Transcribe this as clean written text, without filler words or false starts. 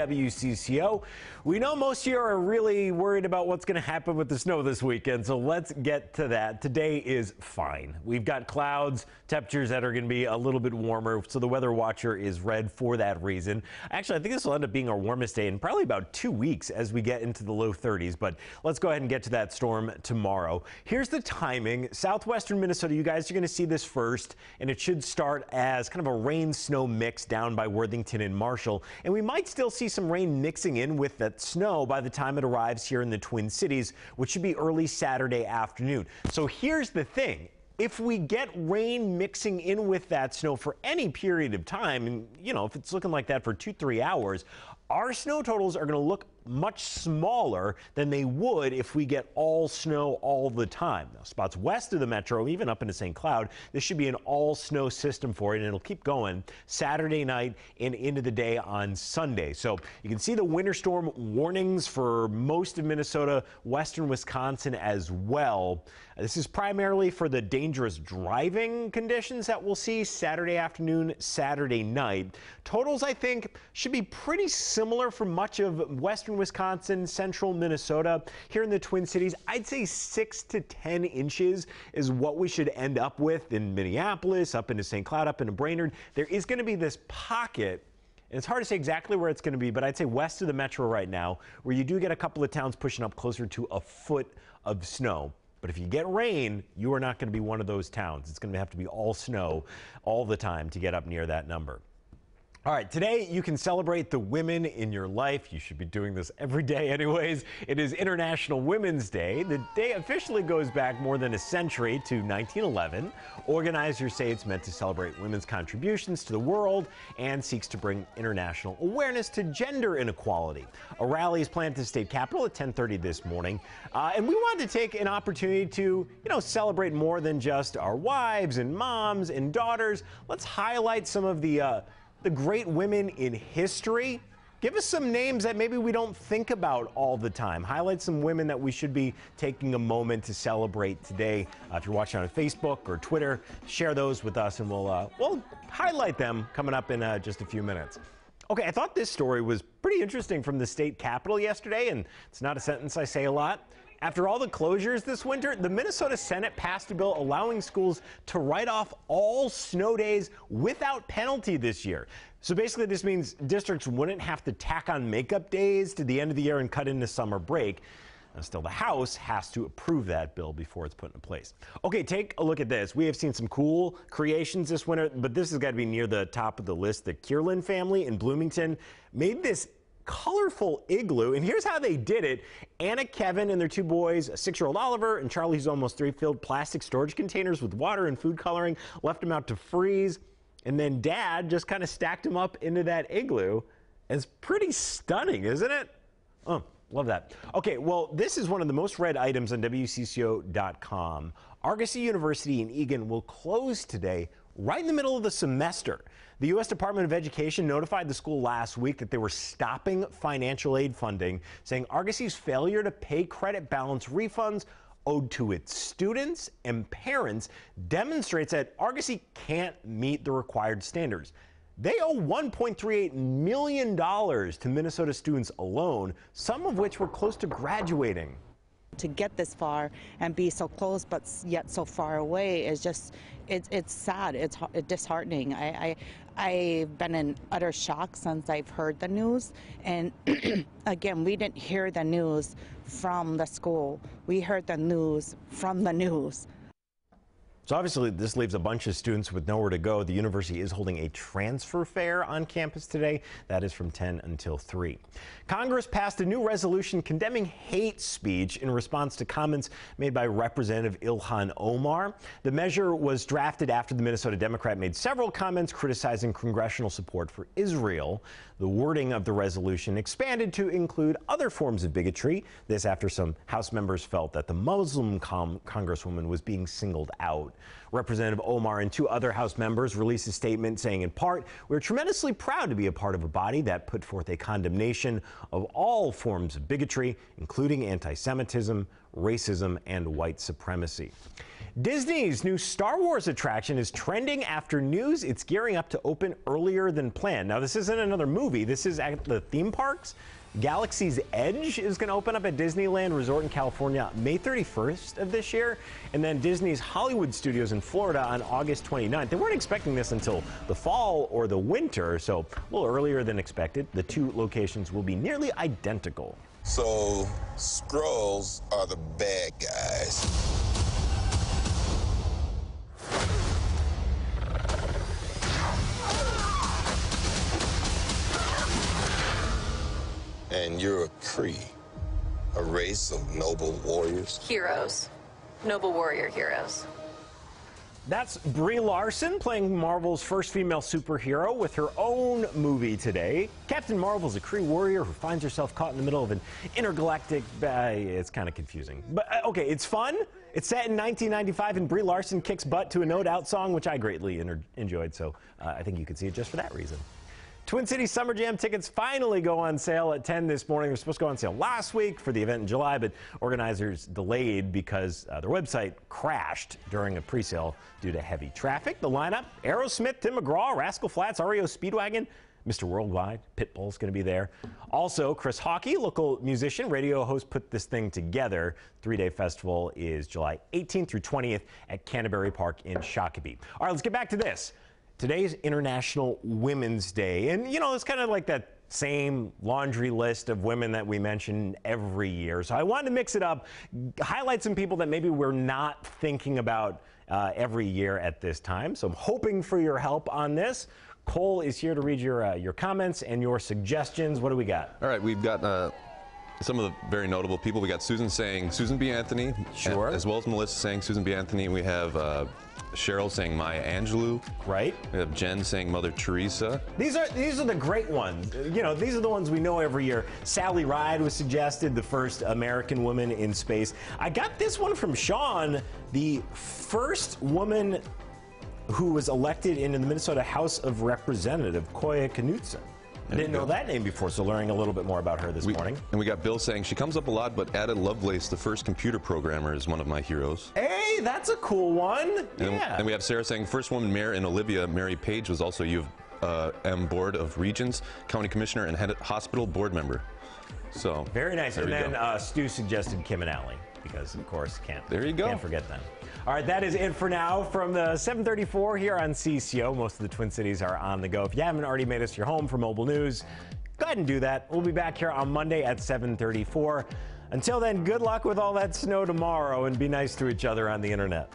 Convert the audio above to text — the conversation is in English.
WCCO. We know most of you are really worried about what's going to happen with the snow this weekend, so let's get to that. Today is fine. We've got clouds, temperatures that are going to be a little bit warmer, so the weather watcher is red for that reason. Actually, I think this will end up being our warmest day in probably about 2 weeks as we get into the low 30s, but let's go ahead and get to that storm tomorrow. Here's the timing. Southwestern Minnesota, you guys are going to see this first, and it should start as kind of a rain-snow mix down by Worthington and Marshall, and we might still see some rain mixing in with that snow by the time it arrives here in the Twin Cities, which should be early Saturday afternoon. So here's the thing. If we get rain mixing in with that snow for any period of time, and if it's looking like that for 2-3 hours, our snow totals are going to look much smaller than they would if we get all snow all the time. Now, spots west of the metro, even up into St. Cloud, this should be an all snow system for it, and it'll keep going Saturday night and into the day on Sunday. So you can see the winter storm warnings for most of Minnesota, western Wisconsin as well. This is primarily for the dangerous driving conditions that we'll see Saturday afternoon, Saturday night. Totals, I think, should be pretty similar for much of western Wisconsin, central Minnesota. Here in the Twin Cities, I'd say 6 to 10 inches is what we should end up with in Minneapolis, up into St. Cloud, up into Brainerd. There is going to be this pocket, and it's hard to say exactly where it's going to be, but I'd say west of the metro right now, where you do get a couple of towns pushing up closer to a foot of snow. But if you get rain, you are not going to be one of those towns. It's going to have to be all snow all the time to get up near that number. All right, today you can celebrate the women in your life. You should be doing this every day anyways. It is International Women's Day. The day officially goes back more than a century to 1911. Organizers say it's meant to celebrate women's contributions to the world and seeks to bring international awareness to gender inequality. A rally is planned at the state capitol at 10:30 this morning. And we wanted to take an opportunity to, celebrate more than just our wives and moms and daughters. Let's highlight some of the great women in history. Give us some names that maybe we don't think about all the time. Highlight some women that we should be taking a moment to celebrate today. If you're watching on Facebook or Twitter, share those with us and we'll highlight them coming up in just a few minutes. Okay, I thought this story was pretty interesting from the state capitol yesterday, and it's not a sentence I say a lot. After all the closures this winter, the Minnesota Senate passed a bill allowing schools to write off all snow days without penalty this year. So basically this means districts wouldn't have to tack on makeup days to the end of the year and cut into summer break. Now, still, the House has to approve that bill before it's put into place. Okay, take a look at this. We have seen some cool creations this winter, but this has got to be near the top of the list. The Kierland family in Bloomington made this colorful igloo, and here's how they did it. Anna, Kevin, and their 2 boys, a 6-year-old Oliver and Charlie, who's almost 3, filled plastic storage containers with water and food coloring, left them out to freeze, and then Dad just kind of stacked them up into that igloo. It's pretty stunning, isn't it? Oh, love that. Okay, well, this is one of the most read items on WCCO.com. Argosy University in Eagan will close today, right in the middle of the semester. The U.S. Department of Education notified the school last week that they were stopping financial aid funding, saying Argosy's failure to pay credit balance refunds owed to its students and parents demonstrates that Argosy can't meet the required standards. They owe $1.38 million to Minnesota students alone, some of which were close to graduating. To get this far and be so close but yet so far away is just, it's sad, it's disheartening. I've been in utter shock since I've heard the news, and again, we didn't hear the news from the school. We heard the news from the news. So obviously this leaves a bunch of students with nowhere to go. The university is holding a transfer fair on campus today. That is from 10 until 3. Congress passed a new resolution condemning hate speech in response to comments made by Representative Ilhan Omar. The measure was drafted after the Minnesota Democrat made several comments criticizing congressional support for Israel. The wording of the resolution expanded to include other forms of bigotry. This after some House members felt that the Muslim congresswoman was being singled out. Representative Omar and 2 other House members released a statement saying, in part, we're tremendously proud to be a part of a body that put forth a condemnation of all forms of bigotry, including anti-Semitism, racism, and white supremacy. Disney's new Star Wars attraction is trending after news it's gearing up to open earlier than planned. Now, this isn't another movie. This is at the theme parks. Galaxy's Edge is going to open up at Disneyland Resort in California May 31st of this year, and then Disney's Hollywood Studios in Florida on August 29th. They weren't expecting this until the fall or the winter, so a little earlier than expected. The 2 locations will be nearly identical. So, Skrulls are the bad guys. And you're a Kree, a race of noble warriors. Heroes. Noble warrior heroes. That's Brie Larson playing Marvel's first female superhero with her own movie today. Captain Marvel's a Kree warrior who finds herself caught in the middle of an intergalactic... it's kind of confusing. But, okay, it's fun. It's set in 1995, and Brie Larson kicks butt to a No Doubt song, which I greatly enjoyed, so I think you could see it just for that reason. Twin Cities Summer Jam tickets finally go on sale at 10 this morning. They were supposed to go on sale last week for the event in July, but organizers delayed because their website crashed during a pre-sale due to heavy traffic. The lineup: Aerosmith, Tim McGraw, Rascal Flatts, REO Speedwagon, Mr. Worldwide, Pitbull's going to be there. Also, Chris Hawkey, local musician, radio host, put this thing together. 3-day festival is July 18th through 20th at Canterbury Park in Shakopee. All right, let's get back to this. Today's International Women's Day, and you know, it's kind of like that same laundry list of women that we mention every year. So I wanted to mix it up, highlight some people that maybe we're not thinking about every year at this time. So I'm hoping for your help on this. Cole is here to read your comments and your suggestions. What do we got? All right, we've got some of the very notable people. We got Susan saying Susan B. Anthony, sure, as well as Melissa saying Susan B. Anthony. We have Cheryl saying Maya Angelou. Right. We have Jen saying Mother Teresa. These are the great ones. You know, these are the ones we know every year. Sally Ride was suggested, the first American woman in space. I got this one from Sean, the first woman who was elected into the Minnesota House of Representatives, Koya Knutson. I didn't know that name before, so learning a little bit more about her this morning. And we got Bill saying she comes up a lot, but Ada Lovelace, the first computer programmer, is one of my heroes. Hey, that's a cool one. Yeah. And we have Sarah saying first woman mayor in Olivia, Mary Page, was also U of M Board of Regents, County Commissioner, and hospital board member. So very nice. And then Stu suggested Kim and Allie, because of course can't forget them. All right, that is it for now from the 734 here on CCO. Most of the Twin Cities are on the go. If you haven't already made us your home for mobile news, go ahead and do that. We'll be back here on Monday at 7:34. Until then, good luck with all that snow tomorrow, and be nice to each other on the internet.